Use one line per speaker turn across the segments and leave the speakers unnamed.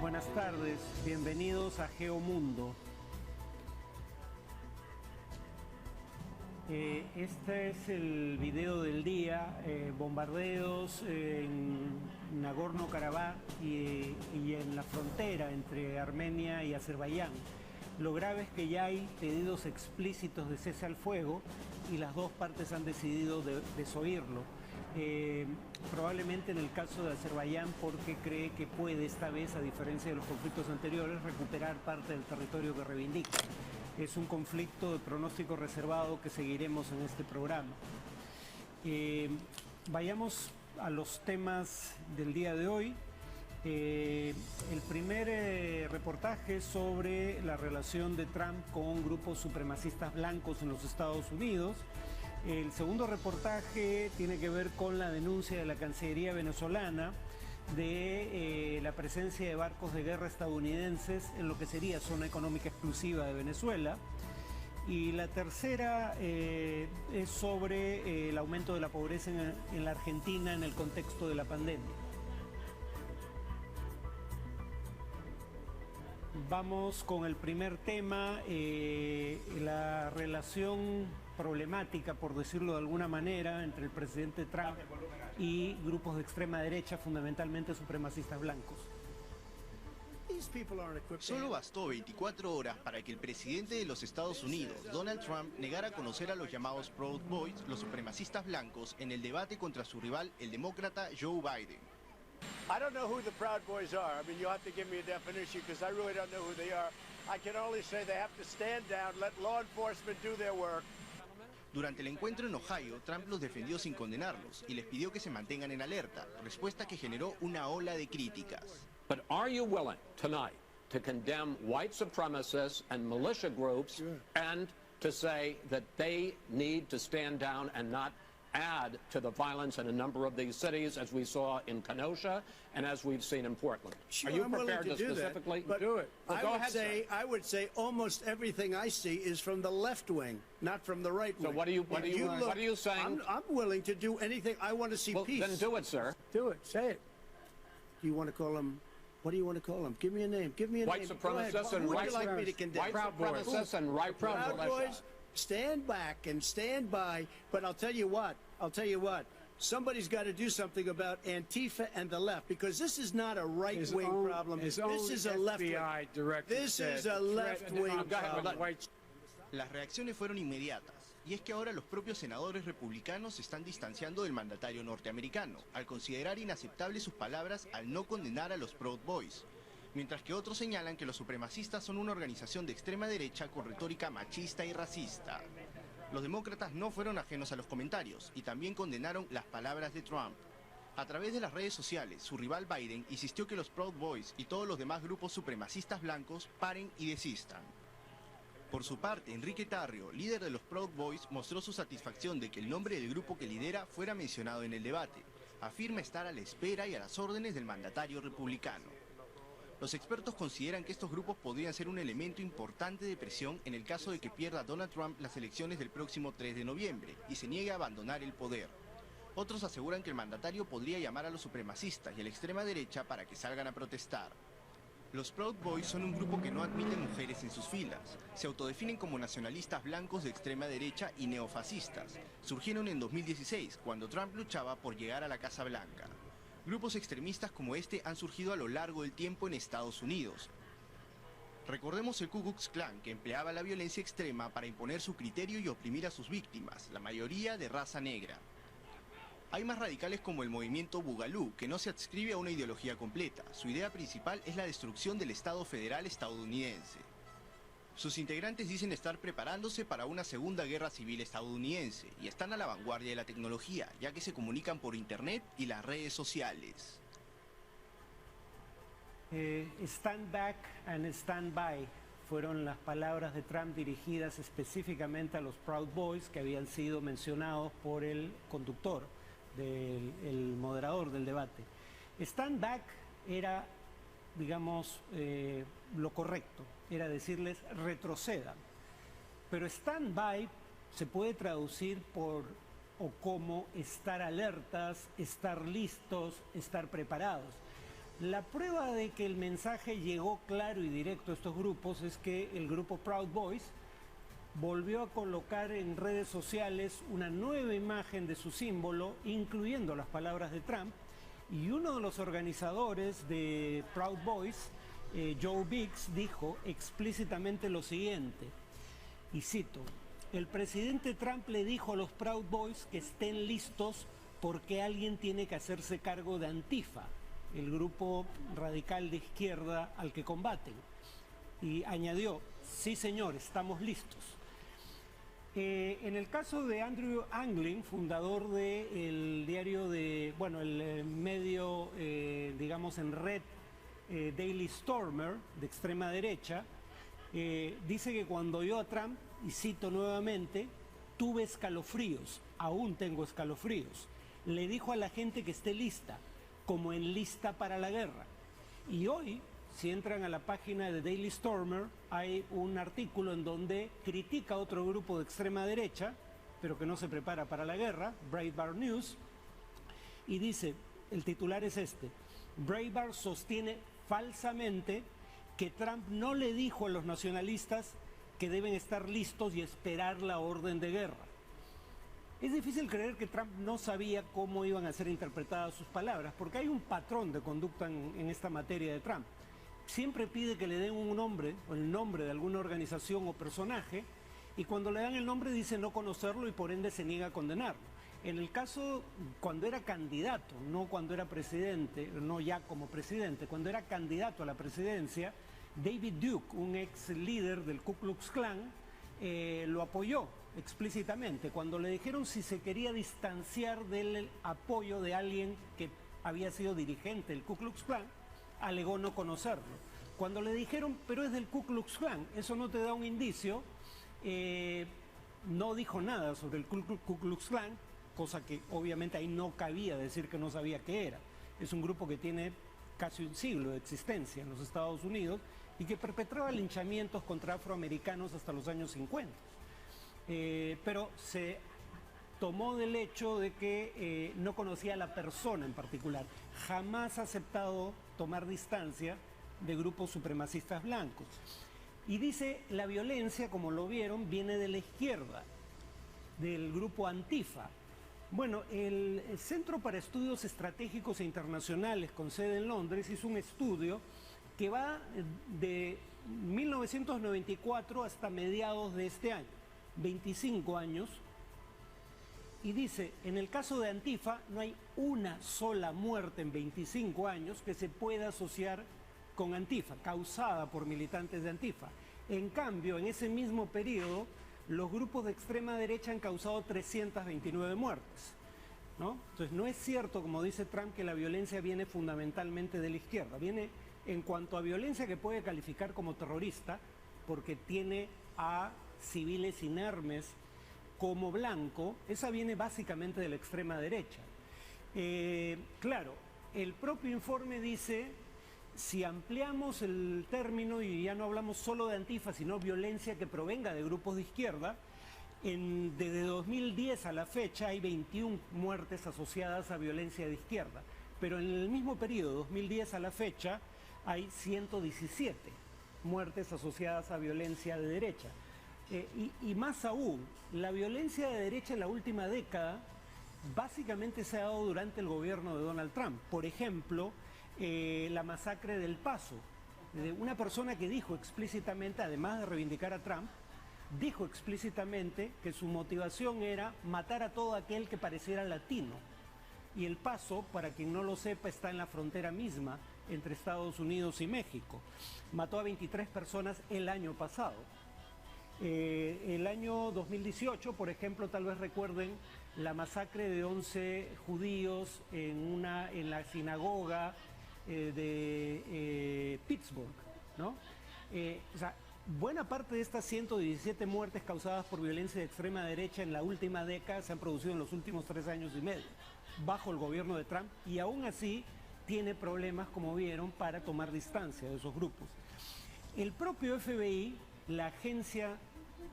Buenas tardes, bienvenidos a Geomundo. Este es el video del día, bombardeos en Nagorno-Karabaj y en la frontera entre Armenia y Azerbaiyán. Lo grave es que ya hay pedidos explícitos de cese al fuego y las dos partes han decidido desoírlo. Probablemente en el caso de Azerbaiyán porque cree que puede esta vez, a diferencia de los conflictos anteriores, recuperar parte del territorio que reivindica. Es un conflicto de pronóstico reservado que seguiremos en este programa. Vayamos a los temas del día de hoy. El primer reportaje sobre la relación de Trump con grupos supremacistas blancos en los Estados Unidos. El segundo reportaje tiene que ver con la denuncia de la Cancillería venezolana de la presencia de barcos de guerra estadounidenses en lo que sería zona económica exclusiva de Venezuela. Y la tercera es sobre el aumento de la pobreza en la Argentina en el contexto de la pandemia. Vamos con el primer tema, la relación problemática, por decirlo de alguna manera, entre el presidente Trump y grupos de extrema derecha, fundamentalmente supremacistas blancos.
Solo bastó 24 horas para que el presidente de los Estados Unidos, Donald Trump, negara a conocer a los llamados Proud Boys, los supremacistas blancos, en el debate contra su rival, el demócrata Joe Biden.
I don't know who the Proud Boys are. I mean, you'll have to give me a definition because I really don't know who they are. I can only say they have to stand down, let law enforcement do their work.
Durante el encuentro en Ohio, Trump los defendió sin condenarlos y les pidió que se mantengan en alerta, respuesta que generó una ola de críticas.
But are you willing tonight to condemn white supremacists and militia groups and to say that they need to stand down and not add to the violence in a number of these cities, as we saw in Kenosha and as we've seen in Portland?
Sure,
are you
I'm
prepared
willing
to
do
specifically
that,
do it? Well,
I
go
would
ahead,
say
sir.
I would say almost everything I see is from the left wing, not from the right wing.
So what are you saying?
I'm willing to do anything. I want to see
Well,
peace.
then do it, sir.
Do it. Say it. Do you want to call them? What do you want to call them? Give me a name. Give me a
White
name. Go ahead.
supremacists and
Who would
white
you like me to condemn?
white supremacists and right
Proud
militia.
Boys, stand back and stand by. But I'll tell you what. Somebody's got to do something about Antifa and the left, because this is not a right-wing problem. This is a left-wing. This is a left-wing problem.
Las reacciones fueron inmediatas, y es que ahora los propios senadores republicanos se están distanciando del mandatario norteamericano, al considerar inaceptables sus palabras al no condenar a los Proud Boys, mientras que otros señalan que los supremacistas son una organización de extrema derecha con retórica machista y racista. Los demócratas no fueron ajenos a los comentarios y también condenaron las palabras de Trump. A través de las redes sociales, su rival Biden insistió que los Proud Boys y todos los demás grupos supremacistas blancos paren y desistan. Por su parte, Enrique Tarrio, líder de los Proud Boys, mostró su satisfacción de que el nombre del grupo que lidera fuera mencionado en el debate. Afirma estar a la espera y a las órdenes del mandatario republicano. Los expertos consideran que estos grupos podrían ser un elemento importante de presión en el caso de que pierda Donald Trump las elecciones del próximo 3 de noviembre y se niegue a abandonar el poder. Otros aseguran que el mandatario podría llamar a los supremacistas y a la extrema derecha para que salgan a protestar. Los Proud Boys son un grupo que no admite mujeres en sus filas. Se autodefinen como nacionalistas blancos de extrema derecha y neofascistas. Surgieron en 2016, cuando Trump luchaba por llegar a la Casa Blanca. Grupos extremistas como este han surgido a lo largo del tiempo en Estados Unidos. Recordemos el Ku Klux Klan, que empleaba la violencia extrema para imponer su criterio y oprimir a sus víctimas, la mayoría de raza negra. Hay más radicales como el movimiento Boogaloo, que no se adscribe a una ideología completa. Su idea principal es la destrucción del Estado federal estadounidense. Sus integrantes dicen estar preparándose para una segunda guerra civil estadounidense y están a la vanguardia de la tecnología, ya que se comunican por internet y las redes sociales.
Stand back and stand by fueron las palabras de Trump dirigidas específicamente a los Proud Boys que habían sido mencionados por el conductor, el moderador del debate. Stand back era, digamos, lo correcto, era decirles retrocedan. Pero stand by se puede traducir por o como estar alertas, estar listos, estar preparados. La prueba de que el mensaje llegó claro y directo a estos grupos es que el grupo Proud Boys volvió a colocar en redes sociales una nueva imagen de su símbolo, incluyendo las palabras de Trump, y uno de los organizadores de Proud Boys, Joe Biggs, dijo explícitamente lo siguiente, y cito: el presidente Trump le dijo a los Proud Boys que estén listos porque alguien tiene que hacerse cargo de Antifa, el grupo radical de izquierda al que combaten. Y añadió: sí señor, estamos listos. En el caso de Andrew Anglin, fundador del diario de, bueno, el medio, digamos en red, Daily Stormer, de extrema derecha, dice que cuando oyó a Trump, y cito nuevamente, tuve escalofríos, aún tengo escalofríos. Le dijo a la gente que esté lista, como en lista para la guerra. Y hoy, si entran a la página de Daily Stormer, hay un artículo en donde critica a otro grupo de extrema derecha, pero que no se prepara para la guerra, Breitbart News, y dice, el titular es este: Breitbart sostiene falsamente que Trump no le dijo a los nacionalistas que deben estar listos y esperar la orden de guerra. Es difícil creer que Trump no sabía cómo iban a ser interpretadas sus palabras, porque hay un patrón de conducta en esta materia de Trump. Siempre pide que le den un nombre, o el nombre de alguna organización o personaje, y cuando le dan el nombre dice no conocerlo y por ende se niega a condenarlo. En el caso, cuando era candidato, no cuando era presidente, no ya como presidente, cuando era candidato a la presidencia, David Duke, un ex líder del Ku Klux Klan, lo apoyó explícitamente. Cuando le dijeron si se quería distanciar del apoyo de alguien que había sido dirigente del Ku Klux Klan, alegó no conocerlo. Cuando le dijeron, pero es del Ku Klux Klan, eso no te da un indicio, no dijo nada sobre el Ku Klux Klan, cosa que obviamente ahí no cabía decir que no sabía qué era. Es un grupo que tiene casi un siglo de existencia en los Estados Unidos y que perpetraba linchamientos contra afroamericanos hasta los años 50. Pero se tomó del hecho de que no conocía a la persona en particular. Jamás ha aceptado tomar distancia de grupos supremacistas blancos. Y dice, la violencia, como lo vieron, viene de la izquierda, del grupo Antifa. Bueno, el Centro para Estudios Estratégicos e Internacionales, con sede en Londres, hizo un estudio que va de 1994 hasta mediados de este año, 25 años, y dice, en el caso de Antifa no hay una sola muerte en 25 años que se pueda asociar con Antifa, causada por militantes de Antifa. En cambio, en ese mismo periodo, los grupos de extrema derecha han causado 329 muertes, ¿no? Entonces, no es cierto, como dice Trump, que la violencia viene fundamentalmente de la izquierda. Viene en cuanto a violencia que puede calificar como terrorista, porque tiene a civiles inermes como blanco, esa viene básicamente de la extrema derecha. Claro, el propio informe dice, si ampliamos el término y ya no hablamos solo de Antifa, sino violencia que provenga de grupos de izquierda, desde 2010 a la fecha hay 21 muertes asociadas a violencia de izquierda, pero en el mismo periodo, 2010 a la fecha, hay 117 muertes asociadas a violencia de derecha. Y más aún, la violencia de derecha en la última década básicamente se ha dado durante el gobierno de Donald Trump. Por ejemplo, la masacre del Paso, de una persona que dijo explícitamente, además de reivindicar a Trump, dijo explícitamente que su motivación era matar a todo aquel que pareciera latino. Y El Paso, para quien no lo sepa, está en la frontera misma entre Estados Unidos y México. Mató a 23 personas el año pasado. El año 2018, por ejemplo, tal vez recuerden la masacre de 11 judíos en la sinagoga de Pittsburgh, ¿no? O sea, buena parte de estas 117 muertes causadas por violencia de extrema derecha en la última década se han producido en los últimos 3 años y medio, bajo el gobierno de Trump, y aún así tiene problemas, como vieron, para tomar distancia de esos grupos. El propio FBI, la agencia,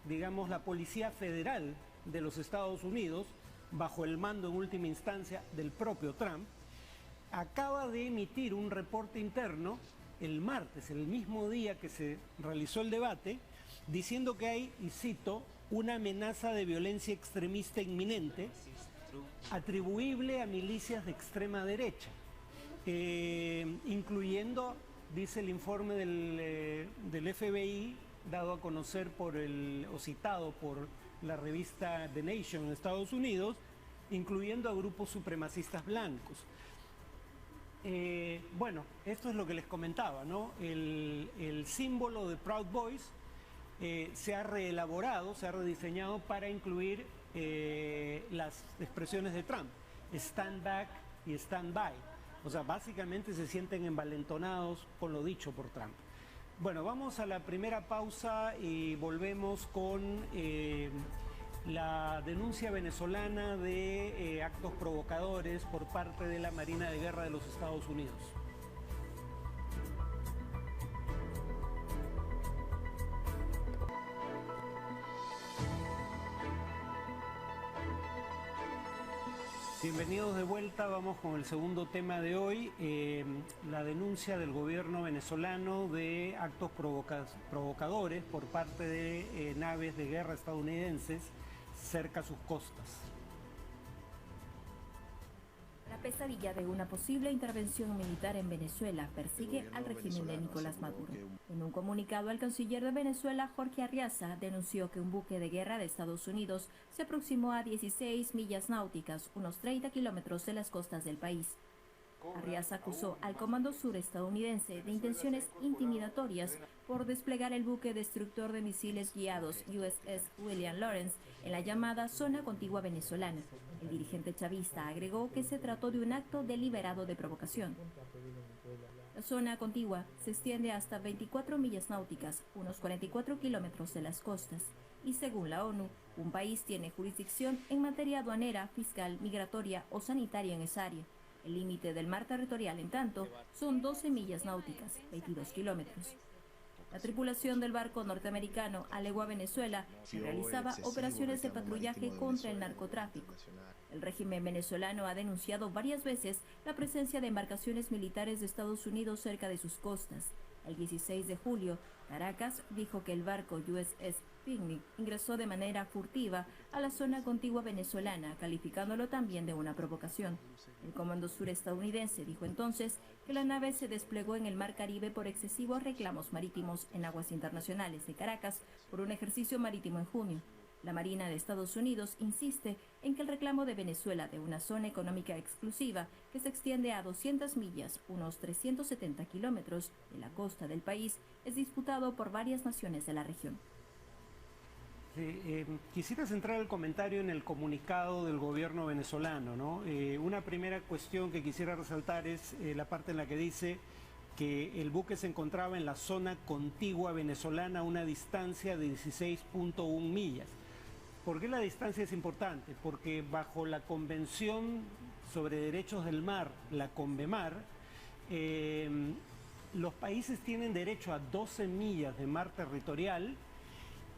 digamos, la Policía Federal de los Estados Unidos, bajo el mando en última instancia del propio Trump, acaba de emitir un reporte interno el martes, el mismo día que se realizó el debate, diciendo que hay, y cito, una amenaza de violencia extremista inminente atribuible a milicias de extrema derecha, incluyendo, dice el informe del FBI, dado a conocer o citado por la revista The Nation en Estados Unidos, incluyendo a grupos supremacistas blancos. Bueno, esto es lo que les comentaba, ¿no? El símbolo de Proud Boys se ha reelaborado, se ha rediseñado para incluir las expresiones de Trump, stand back y stand by. O sea, básicamente se sienten envalentonados con lo dicho por Trump. Bueno, vamos a la primera pausa y volvemos con la denuncia venezolana de actos provocadores por parte de la Marina de Guerra de los Estados Unidos. Bienvenidos de vuelta, vamos con el segundo tema de hoy, la denuncia del gobierno venezolano de actos provocadores por parte de naves de guerra estadounidenses cerca a sus costas.
La pesadilla de una posible intervención militar en Venezuela persigue al régimen de Nicolás Maduro. En un comunicado, el canciller de Venezuela, Jorge Arriaza, denunció que un buque de guerra de Estados Unidos se aproximó a 16 millas náuticas, unos 30 kilómetros de las costas del país. Arriaza acusó al Comando Sur estadounidense de intenciones intimidatorias por desplegar el buque destructor de misiles guiados USS William Lawrence en la llamada zona contigua venezolana. El dirigente chavista agregó que se trató de un acto deliberado de provocación. La zona contigua se extiende hasta 24 millas náuticas, unos 44 kilómetros de las costas, y según la ONU, un país tiene jurisdicción en materia aduanera, fiscal, migratoria o sanitaria en esa área. El límite del mar territorial, en tanto, son 12 millas náuticas, 22 kilómetros. La tripulación del barco norteamericano alegó a Venezuela que realizaba operaciones de patrullaje contra el narcotráfico. El régimen venezolano ha denunciado varias veces la presencia de embarcaciones militares de Estados Unidos cerca de sus costas. El 16 de julio, Caracas dijo que el barco USS Picnic ingresó de manera furtiva a la zona contigua venezolana, calificándolo también de una provocación. El Comando Sur estadounidense dijo entonces que la nave se desplegó en el Mar Caribe por excesivos reclamos marítimos en aguas internacionales de Caracas por un ejercicio marítimo en junio. La Marina de Estados Unidos insiste en que el reclamo de Venezuela de una zona económica exclusiva que se extiende a 200 millas, unos 370 kilómetros, de la costa del país, es disputado por varias naciones de la región.
Quisiera centrar el comentario en el comunicado del gobierno venezolano, ¿no? Una primera cuestión que quisiera resaltar es la parte en la que dice que el buque se encontraba en la zona contigua venezolana a una distancia de 16.1 millas. ¿Por qué la distancia es importante? Porque bajo la Convención sobre Derechos del Mar, la CONVEMAR, los países tienen derecho a 12 millas de mar territorial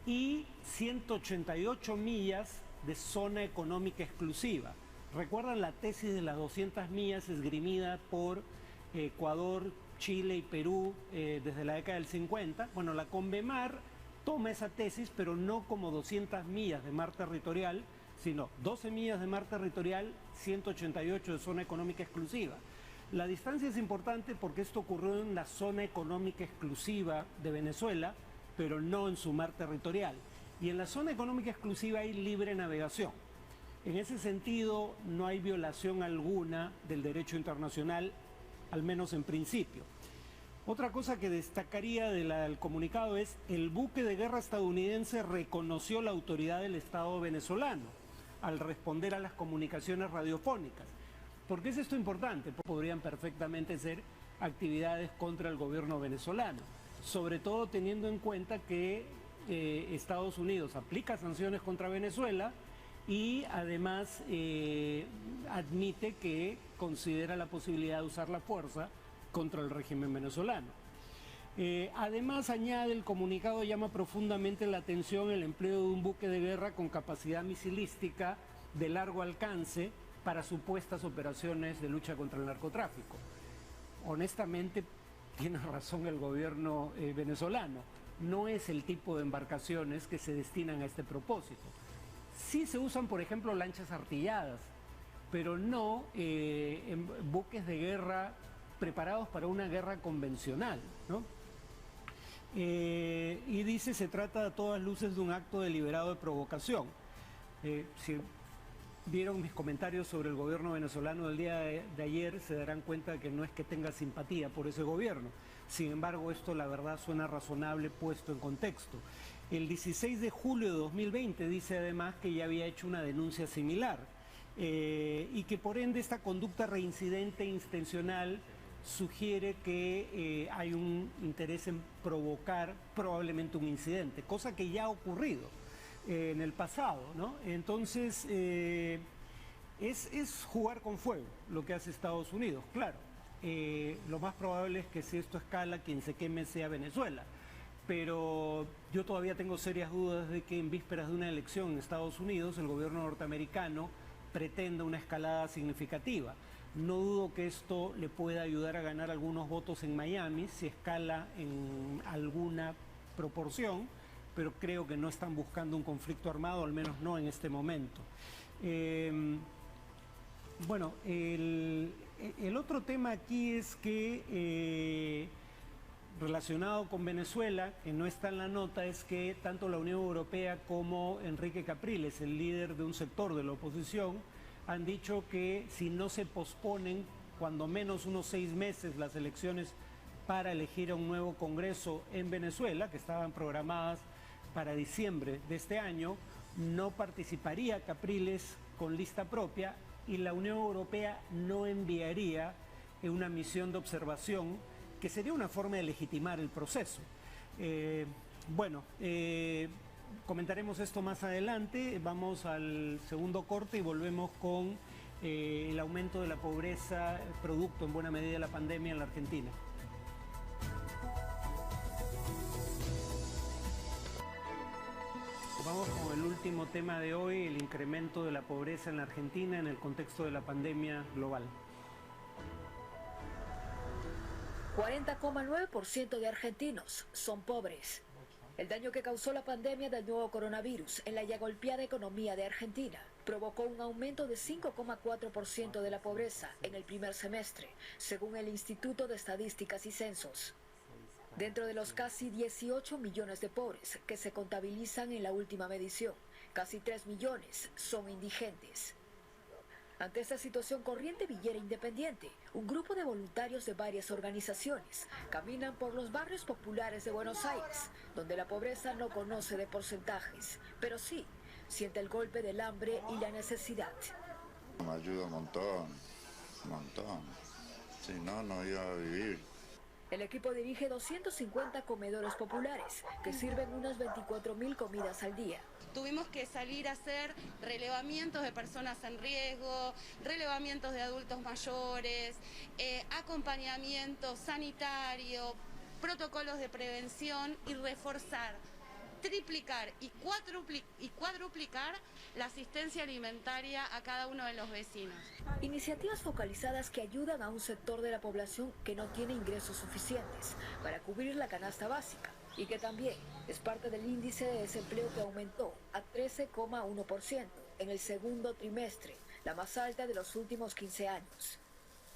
y 188 millas de zona económica exclusiva. ¿Recuerdan la tesis de las 200 millas esgrimida por Ecuador, Chile y Perú desde la década del 50? Bueno, la CONVEMAR toma esa tesis, pero no como 200 millas de mar territorial, sino 12 millas de mar territorial, 188 de zona económica exclusiva. La distancia es importante porque esto ocurrió en la zona económica exclusiva de Venezuela, pero no en su mar territorial. Y en la zona económica exclusiva hay libre navegación. En ese sentido, no hay violación alguna del derecho internacional, al menos en principio. Otra cosa que destacaría del comunicado es el buque de guerra estadounidense reconoció la autoridad del Estado venezolano al responder a las comunicaciones radiofónicas. ¿Por qué es esto importante? Podrían perfectamente ser actividades contra el gobierno venezolano, sobre todo teniendo en cuenta que Estados Unidos aplica sanciones contra Venezuela y además admite que considera la posibilidad de usar la fuerza contra el régimen venezolano. Además, añade, el comunicado llama profundamente la atención el empleo de un buque de guerra con capacidad misilística de largo alcance para supuestas operaciones de lucha contra el narcotráfico. Honestamente, tiene razón el gobierno venezolano. No es el tipo de embarcaciones que se destinan a este propósito. Sí se usan, por ejemplo, lanchas artilladas, pero no en buques de guerra preparados para una guerra convencional, ¿no? Y dice, se trata a todas luces de un acto deliberado de provocación. Si vieron mis comentarios sobre el gobierno venezolano del día de ayer, se darán cuenta de que no es que tenga simpatía por ese gobierno. Sin embargo, esto la verdad suena razonable puesto en contexto. El 16 de julio de 2020 dice además que ya había hecho una denuncia similar y que por ende esta conducta reincidente e intencional sugiere que hay un interés en provocar probablemente un incidente, cosa que ya ha ocurrido en el pasado, ¿no? Entonces es jugar con fuego lo que hace Estados Unidos, claro. Lo más probable es que si esto escala, quien se queme sea Venezuela, pero yo todavía tengo serias dudas de que en vísperas de una elección en Estados Unidos el gobierno norteamericano pretenda una escalada significativa. No dudo que esto le pueda ayudar a ganar algunos votos en Miami si escala en alguna proporción, pero creo que no están buscando un conflicto armado, al menos no en este momento. Bueno, el otro tema aquí es que relacionado con Venezuela, que no está en la nota, es que tanto la Unión Europea como Enrique Capriles, el líder de un sector de la oposición, han dicho que si no se posponen cuando menos unos 6 meses las elecciones para elegir a un nuevo Congreso en Venezuela, que estaban programadas para diciembre de este año, no participaría Capriles con lista propia y la Unión Europea no enviaría una misión de observación, que sería una forma de legitimar el proceso. Comentaremos esto más adelante. Vamos al segundo corte y volvemos con el aumento de la pobreza, producto en buena medida de la pandemia en la Argentina. Vamos con el último tema de hoy, el incremento de la pobreza en la Argentina en el contexto de la pandemia global.
40,9% de argentinos son pobres. El daño que causó la pandemia del nuevo coronavirus en la ya golpeada economía de Argentina provocó un aumento de 5,4% de la pobreza en el primer semestre, según el Instituto de Estadísticas y Censos. Dentro de los casi 18 millones de pobres que se contabilizan en la última medición, casi 3 millones son indigentes. Ante esta situación, Corriente Villera Independiente, un grupo de voluntarios de varias organizaciones, caminan por los barrios populares de Buenos Aires, donde la pobreza no conoce de porcentajes, pero sí siente el golpe del hambre y la necesidad.
Me ayuda un montón. Si no, no iba a vivir.
El equipo dirige 250 comedores populares que sirven unas 24.000 comidas al día.
Tuvimos que salir a hacer relevamientos de personas en riesgo, relevamientos de adultos mayores, acompañamiento sanitario, protocolos de prevención y reforzar, triplicar y cuadruplicar la asistencia alimentaria a cada uno de los vecinos.
Iniciativas focalizadas que ayudan a un sector de la población que no tiene ingresos suficientes para cubrir la canasta básica y que también es parte del índice de desempleo que aumentó a 13,1% en el segundo trimestre, la más alta de los últimos 15 años.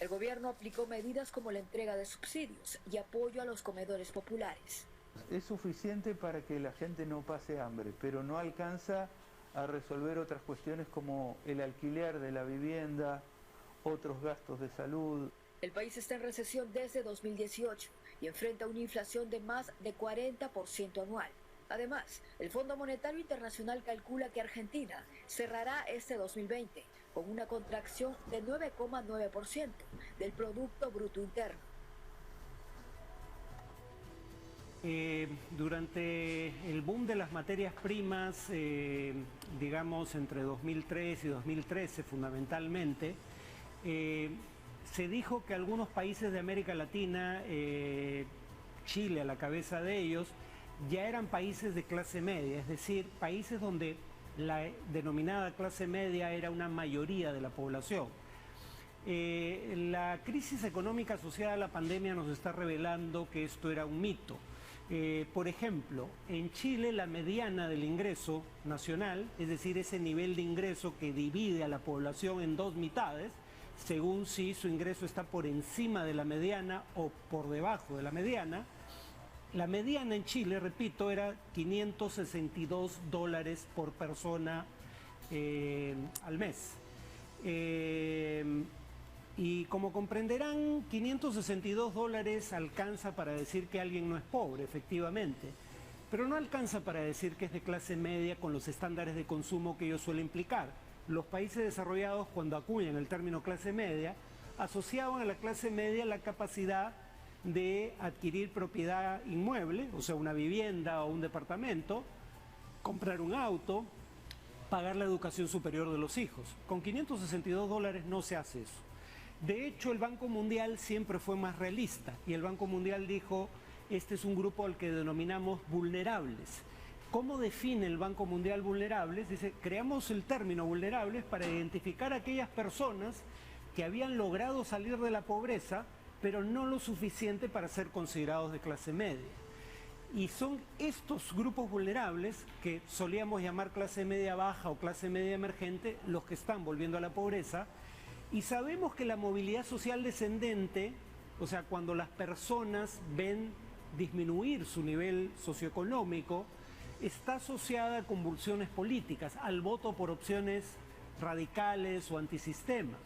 El gobierno aplicó medidas como la entrega de subsidios y apoyo a los comedores populares.
Es suficiente para que la gente no pase hambre, pero no alcanza a resolver otras cuestiones como el alquiler de la vivienda, otros gastos de salud.
El país está en recesión desde 2018 y enfrenta una inflación de más de 40% anual. Además, el Fondo Monetario Internacional calcula que Argentina cerrará este 2020 con una contracción de 9,9% del Producto Bruto Interno.
Durante el boom de las materias primas, digamos entre 2003 y 2013 fundamentalmente, se dijo que algunos países de América Latina, Chile a la cabeza de ellos, ya eran países de clase media, es decir, países donde la denominada clase media era una mayoría de la población. La crisis económica asociada a la pandemia nos está revelando que esto era un mito. Por ejemplo, en Chile la mediana del ingreso nacional, es decir, ese nivel de ingreso que divide a la población en dos mitades, según si su ingreso está por encima de la mediana o por debajo de la mediana en Chile, repito, era $562 por persona al mes. Y como comprenderán, $562 alcanza para decir que alguien no es pobre, efectivamente, pero no alcanza para decir que es de clase media con los estándares de consumo que ello suele implicar. Los países desarrollados, cuando acuñan el término clase media, asociaban a la clase media la capacidad de adquirir propiedad inmueble, o sea, una vivienda o un departamento, comprar un auto, pagar la educación superior de los hijos. Con $562 no se hace eso. De hecho, el Banco Mundial siempre fue más realista y el Banco Mundial dijo, este es un grupo al que denominamos vulnerables. ¿Cómo define el Banco Mundial vulnerables? Dice, creamos el término vulnerables para identificar a aquellas personas que habían logrado salir de la pobreza, pero no lo suficiente para ser considerados de clase media. Y son estos grupos vulnerables, que solíamos llamar clase media baja o clase media emergente, los que están volviendo a la pobreza. Y sabemos que la movilidad social descendente, o sea, cuando las personas ven disminuir su nivel socioeconómico, está asociada a convulsiones políticas, al voto por opciones radicales o antisistema.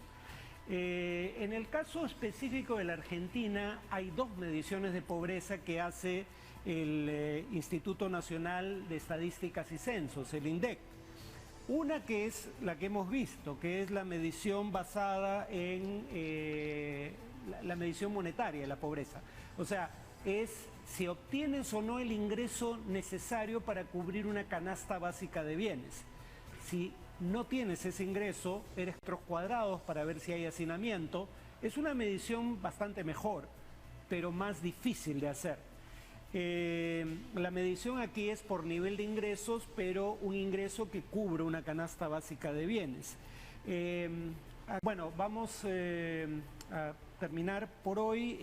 En el caso específico de la Argentina hay dos mediciones de pobreza que hace el Instituto Nacional de Estadísticas y Censos, el INDEC. Una que es la que hemos visto, que es la medición basada en la medición monetaria de la pobreza. O sea, es si obtienes o no el ingreso necesario para cubrir una canasta básica de bienes. Si no tienes ese ingreso, eres metros cuadrados para ver si hay hacinamiento. Es una medición bastante mejor, pero más difícil de hacer. La medición aquí es por nivel de ingresos, pero un ingreso que cubre una canasta básica de bienes. Bueno, vamos a terminar por hoy.